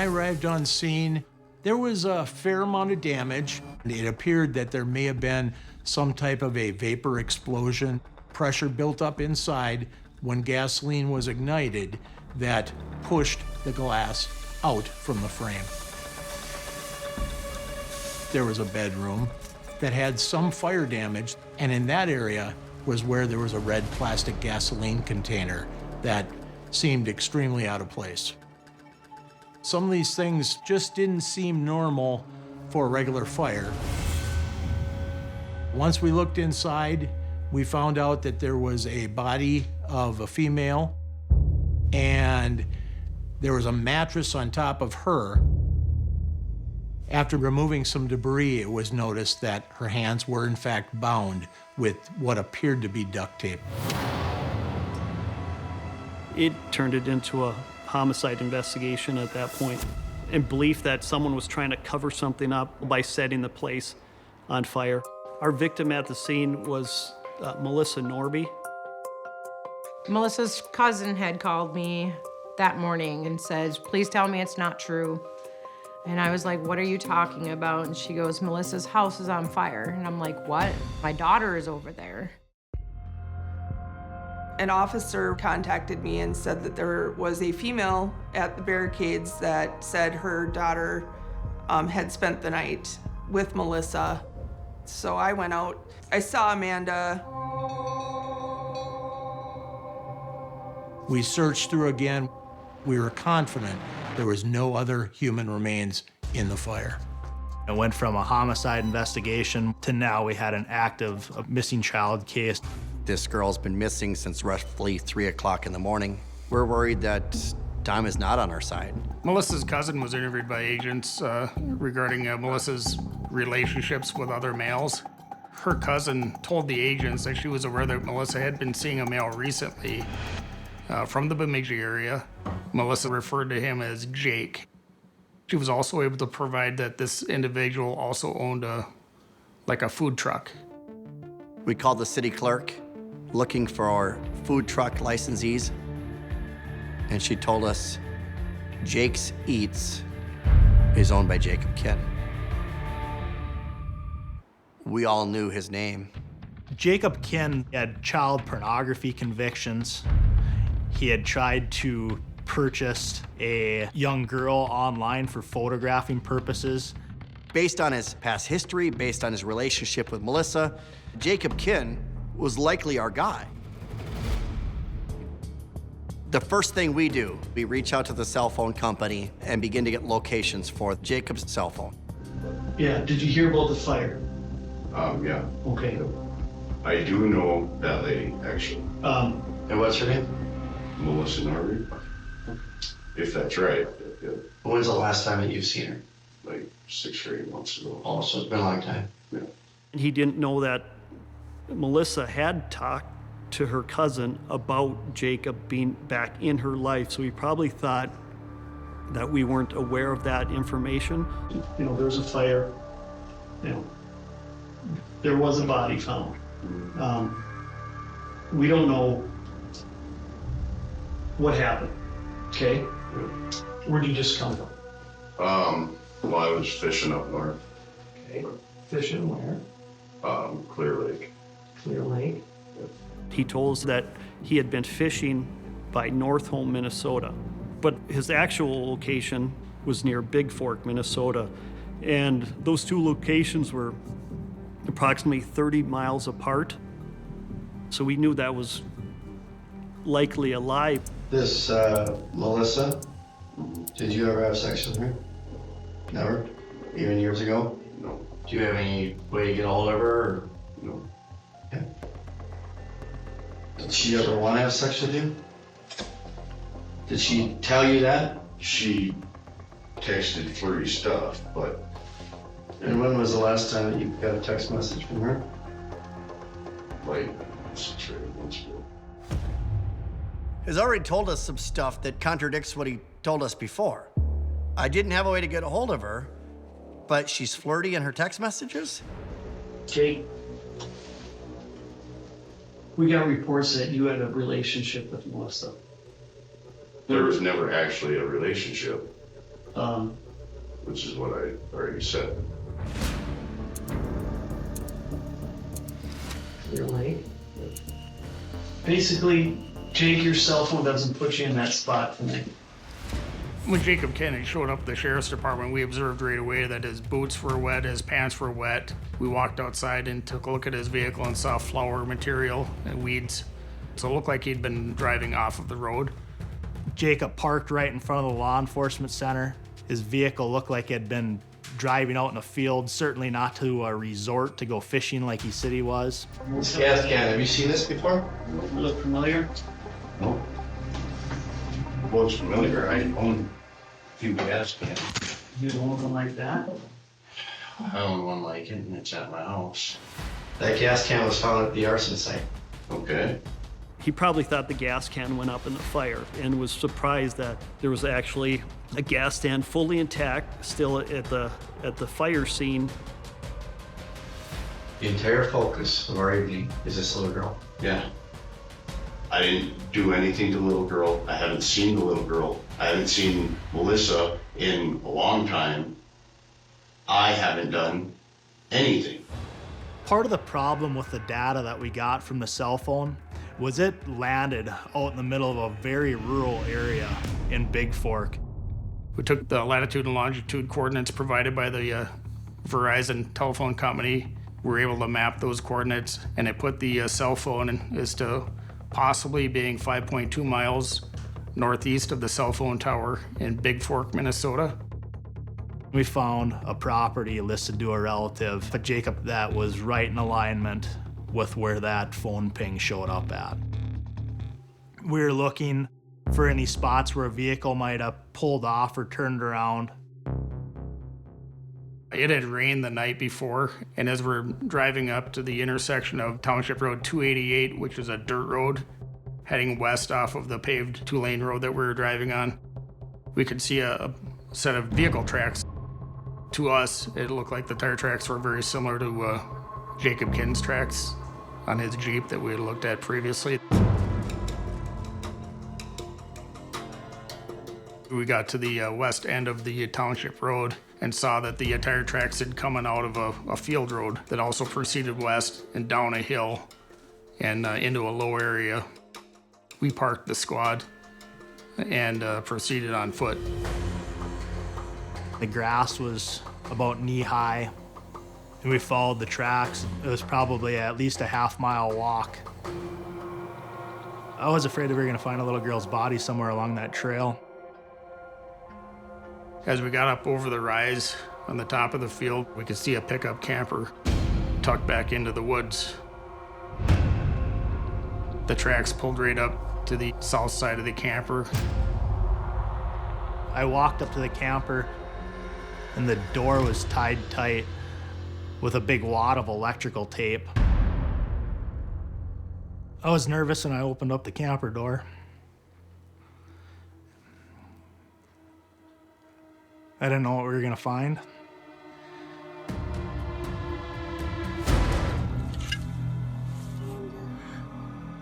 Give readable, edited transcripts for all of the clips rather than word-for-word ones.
I arrived on scene, there was a fair amount of damage. It appeared that there may have been some type of a vapor explosion. Pressure built up inside when gasoline was ignited that pushed the glass out from the frame. There was a bedroom that had some fire damage, and in that area was where there was a red plastic gasoline container that seemed extremely out of place. Some of these things just didn't seem normal for a regular fire. Once we looked inside, we found out that there was a body of a female, and there was a mattress on top of her. After removing some debris, it was noticed that her hands were in fact bound with what appeared to be duct tape. It turned it into a homicide investigation at that point, in belief that someone was trying to cover something up by setting the place on fire. Our victim at the scene was Melissa Norby. Melissa's cousin had called me that morning and says, "Please tell me it's not true." And I was like, "What are you talking about?" And she goes, "Melissa's house is on fire." And I'm like, "What? My daughter is over there." An officer contacted me and said that there was a female at the barricades that said her daughter had spent the night with Melissa. So I went out. I saw Amanda. We searched through again. We were confident there was no other human remains in the fire. It went from a homicide investigation to now we had an active missing child case. This girl's been missing since roughly 3 o'clock in the morning. We're worried that time is not on our side. Melissa's cousin was interviewed by agents regarding Melissa's relationships with other males. Her cousin told the agents that she was aware that Melissa had been seeing a male recently from the Bemidji area. Melissa referred to him as Jake. She was also able to provide that this individual also owned a food truck. We called the city clerk looking for our food truck licensees, and she told us Jake's Eats is owned by Jacob Kinn. We all knew his name. Jacob Kinn had child pornography convictions. He had tried to purchase a young girl online for photographing purposes. Based on his past history, based on his relationship with Melissa, Jacob Kinn was likely our guy. The first thing we do, we reach out to the cell phone company and begin to get locations for Jacob's cell phone. Yeah, did you hear about the fire? Yeah. Okay. I do know that lady, actually. And what's her name? Melissa Norby. If that's right. Yeah. When's the last time that you've seen her? Like 6 or 8 months ago. Oh, so it's been a long time. Yeah. He didn't know that Melissa had talked to her cousin about Jacob being back in her life, so he probably thought that we weren't aware of that information. You know, there was a fire. You know, there was a body found. We don't know what happened. Okay? Where'd you just come from? Well, I was fishing up north. Okay. Fishing where? Clear Lake. Clear Lake. He told us that he had been fishing by North Home, Minnesota, but his actual location was near Big Fork, Minnesota, and those two locations were approximately 30 miles apart, so we knew that was likely a lie. This Melissa, did you ever have sex with her? Never? Even years ago? No. Do you have any way to get a hold of her? Or? No. Yeah. Did she ever want to have sex with you? Did she tell you that? She texted flirty stuff, but And when was the last time that you got a text message from her? like 6 or 8 months ago. He's already told us some stuff that contradicts what he told us before. I didn't have a way to get a hold of her, but she's flirty in her text messages? Jake, we got reports that you had a relationship with Melissa. There was never actually a relationship. which is what I already said. You're late. Basically, Jake, your cell phone doesn't put you in that spot tonight. When Jacob Kennedy showed up at the sheriff's department, we observed right away that his boots were wet, his pants were wet. We walked outside and took a look at his vehicle and saw flower material and weeds. So it looked like he'd been driving off of the road. Jacob parked right in front of the law enforcement center. His vehicle looked like it had been driving out in a field, certainly not to a resort to go fishing like he said he was. This gas can, have you seen this before? Look familiar? No. Well, it's familiar. I own a few gas cans. You own one like that? I own one like it, and it's at my house. That gas can was found at the arson site. Okay. He probably thought the gas can went up in the fire and was surprised that there was actually a gas stand fully intact, still at the fire scene. The entire focus of our evening is this little girl. Yeah. I didn't do anything to the little girl. I haven't seen the little girl. I haven't seen Melissa in a long time. I haven't done anything. Part of the problem with the data that we got from the cell phone was it landed out in the middle of a very rural area in Big Fork. We took the latitude and longitude coordinates provided by the Verizon telephone company. We were able to map those coordinates, and it put the cell phone as to possibly being 5.2 miles northeast of the cell phone tower in Big Fork, Minnesota. We found a property listed to a relative, but Jacob, that was right in alignment with where that phone ping showed up at. We were looking for any spots where a vehicle might have pulled off or turned around. It had rained the night before, and as we're driving up to the intersection of Township Road 288, which is a dirt road, heading west off of the paved two-lane road that we were driving on, we could see a set of vehicle tracks. To us, it looked like the tire tracks were very similar to Jacob Kinn's tracks on his Jeep that we had looked at previously. We got to the west end of the township road and saw that the tire tracks had come out of a field road that also proceeded west and down a hill and into a low area. We parked the squad and proceeded on foot. The grass was about knee-high, and we followed the tracks. It was probably at least a half-mile walk. I was afraid that we were gonna find a little girl's body somewhere along that trail. As we got up over the rise on the top of the field, we could see a pickup camper tucked back into the woods. The tracks pulled right up to the south side of the camper. I walked up to the camper, and the door was tied tight with a big wad of electrical tape. I was nervous and I opened up the camper door. I didn't know what we were gonna find.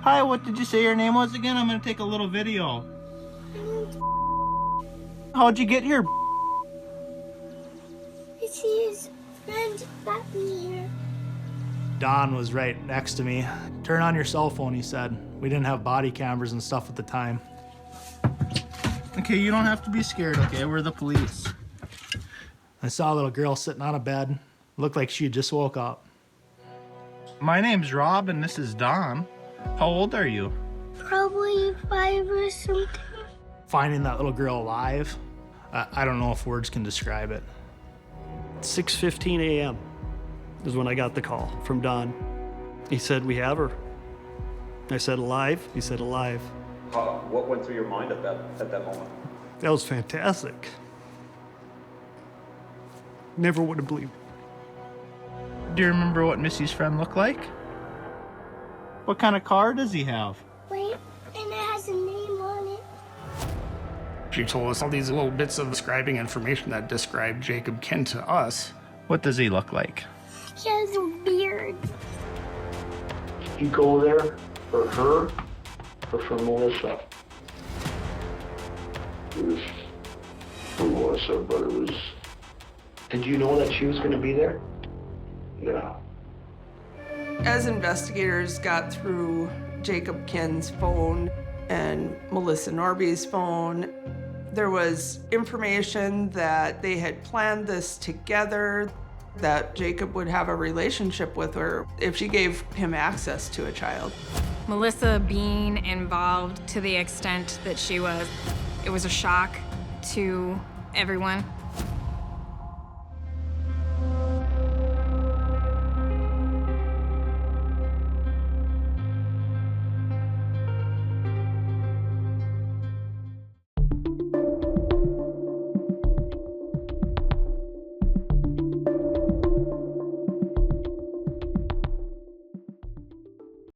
Hi, what did you say your name was again? I'm gonna take a little video. How'd you get here? His friend got me here. Don was right next to me. Turn on your cell phone, he said. We didn't have body cameras and stuff at the time. Okay, you don't have to be scared, okay? We're the police. I saw a little girl sitting on a bed. Looked like she just woke up. My name's Rob and this is Don. How old are you? Probably 5 or something. Finding that little girl alive, I don't know if words can describe it. 6:15 a.m. is when I got the call from Don. He said, "We have her." I said, "Alive?" He said, "Alive." What went through your mind at that moment? That was fantastic. Never would have believed. Do you remember what Missy's friend looked like? What kind of car does he have? Wait, and it has a name on it. She told us all these little bits of describing information that described Jacob Kinn to us. What does he look like? He has a beard. You go there for her or for Melissa? It was for what? Melissa, but it was... Did you know that she was gonna be there? Yeah. As investigators got through Jacob Kinn's phone and Melissa Norby's phone, there was information that they had planned this together, that Jacob would have a relationship with her if she gave him access to a child. Melissa being involved to the extent that she was, it was a shock to everyone.